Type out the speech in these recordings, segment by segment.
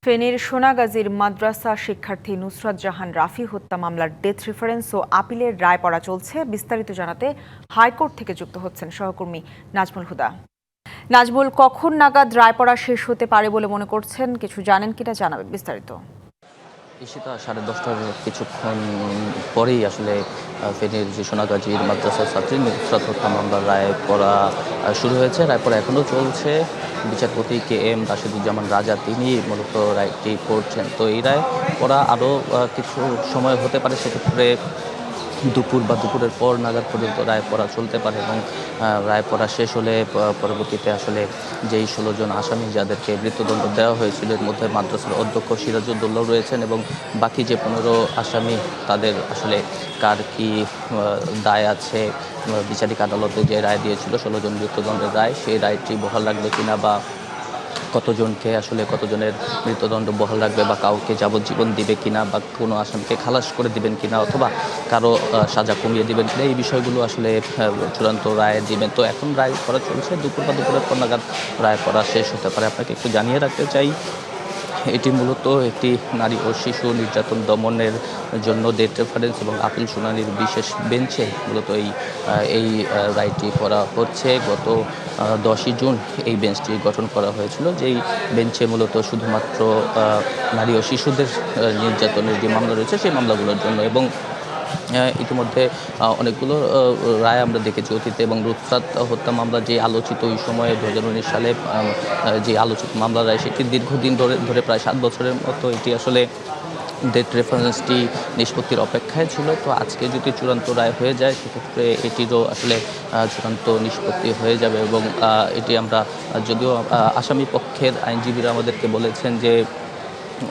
ফেনীর সোনাগাজীর মাদ্রাসা শিক্ষার্থী নুসরাত জাহান রাফি হত্যা মামলার ডেথ রেফারেন্স ও আপিলের রায় পড়া চলছে। বিস্তারিত জানাতে হাইকোর্ট থেকে যুক্ত হচ্ছেন সহকর্মী নাজমুল হুদা। নাজমুল, কখন নাগাদ রায় পড়া শেষ হতে পারে বলে মনে করছেন? কিছু জানেন কিনা জানাবেন বিস্তারিত। ঈশিতা 10:30টার কিছুক্ষণ পরেই আসলে ফেনীর যে সোনাগাজীর মাদ্রাসার ছাত্রী নুসরাত হত্যা মামলার রায় পড়া শুরু হয়েছে। রায় পড়া এখনও চলছে। বিচারপতি KM রাশেদুজ্জামান রাজা তিনি মূলত রায়টি পড়ছেন। তো এই রায় পড়া আরও কিছু সময় হতে পারে। সেক্ষেত্রে দুপুর বা দুপুরের পর নাগাদ পর্যন্ত রায় পড়া চলতে পারে এবং রায় পড়া শেষ হলে পরবর্তীতে আসলে যেই 16 জন আসামি যাদেরকে মৃত্যুদণ্ড দেওয়া হয়েছিল, এর মধ্যে মাদ্রাসার অধ্যক্ষ সিরাজউদ্দৌলা রয়েছেন এবং বাকি যে 15 আসামি তাদের আসলে কার কি দায় আছে, বিচারিক আদালতে যে রায় দিয়েছিল 16 জন মৃত্যুদণ্ডের রায়, সেই রায়টি বহাল রাখবে কিনা বা কতজনের মৃত্যুদণ্ড বহাল রাখবে বা কাউকে যাবজ্জীবন দিবে কিনা বা কোনো আসামিকে খালাস করে দিবেন কিনা অথবা কারো সাজা কমিয়ে দিবেন কিনা, এই বিষয়গুলো আসলে চূড়ান্ত রায় দিবেন। তো এখন রায় পড়া চলছে, দুপুর বা দুপুরের পর নাগাদ রায় পড়া শেষ হতে পারে। আপনাকে একটু জানিয়ে রাখতে চাই, এটি মূলত একটি নারী ও শিশু নির্যাতন দমনের জন্য ডেথ রেফারেন্স এবং আপিল শুনানির বিশেষ বেঞ্চে মূলত এই রায়টি করা হচ্ছে। গত 10ই জুন এই বেঞ্চটি গঠন করা হয়েছিল, যেই বেঞ্চে মূলত শুধুমাত্র নারী ও শিশুদের নির্যাতনের যে মামলা রয়েছে সেই মামলাগুলোর জন্য। এবং ইতিমধ্যে অনেকগুলো রায় আমরা দেখেছি অতীতে, এবং নুসরাত হত্যা মামলা যে আলোচিত ওই সময়ে 2019 সালে যে আলোচিত মামলা রায়, সেটি দীর্ঘদিন ধরে প্রায় 7 বছরের মতো এটি আসলে ডেথ রেফারেন্সটি নিষ্পত্তির অপেক্ষায় ছিল। তো আজকে যদি চূড়ান্ত রায় হয়ে যায় সেক্ষেত্রে এটিরও আসলে চূড়ান্ত নিষ্পত্তি হয়ে যাবে। এবং এটি আমরা যদিও আসামি পক্ষের আইনজীবীরা আমাদেরকে বলেছেন যে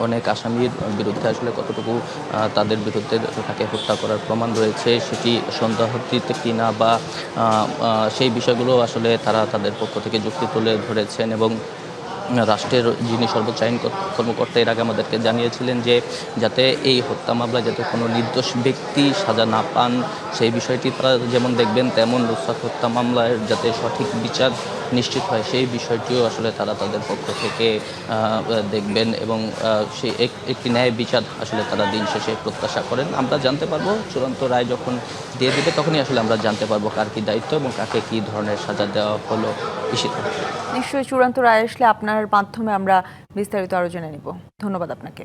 অনেক আসামির বিরুদ্ধে আসলে কতটুকু তাদের বিরুদ্ধে তাকে হত্যা করার প্রমাণ রয়েছে সেটি সন্দেহাতীত কিনা বা সেই বিষয়গুলো আসলে তারা তাদের পক্ষ থেকে যুক্তি তুলে ধরেছেন। এবং রাষ্ট্রের যিনি সর্বোচ্চ আইন কর্মকর্তা এর আগে আমাদেরকে জানিয়েছিলেন যে যাতে এই হত্যা মামলায় যাতে কোনো নির্দোষ ব্যক্তি সাজা না পান সেই বিষয়টি তারা যেমন দেখবেন, তেমন নুসরাত হত্যা মামলায় যাতে সঠিক বিচার নিশ্চিত হয় সেই বিষয়টিও আসলে তারা তাদের পক্ষ থেকে দেখবেন। এবং সেই একটি ন্যায় বিচার আসলে তারা দিন শেষে প্রত্যাশা করেন। আমরা জানতে পারবো চূড়ান্ত রায় যখন দিয়ে দেবে তখনই আসলে আমরা জানতে পারবো কার কী দায়িত্ব এবং কাকে কী ধরনের সাজা দেওয়া হলো। ঈশিতা, নিশ্চয়ই চূড়ান্ত রায় আসলে আপনার মাধ্যমে আমরা বিস্তারিত আরো জেনে নিব। ধন্যবাদ আপনাকে।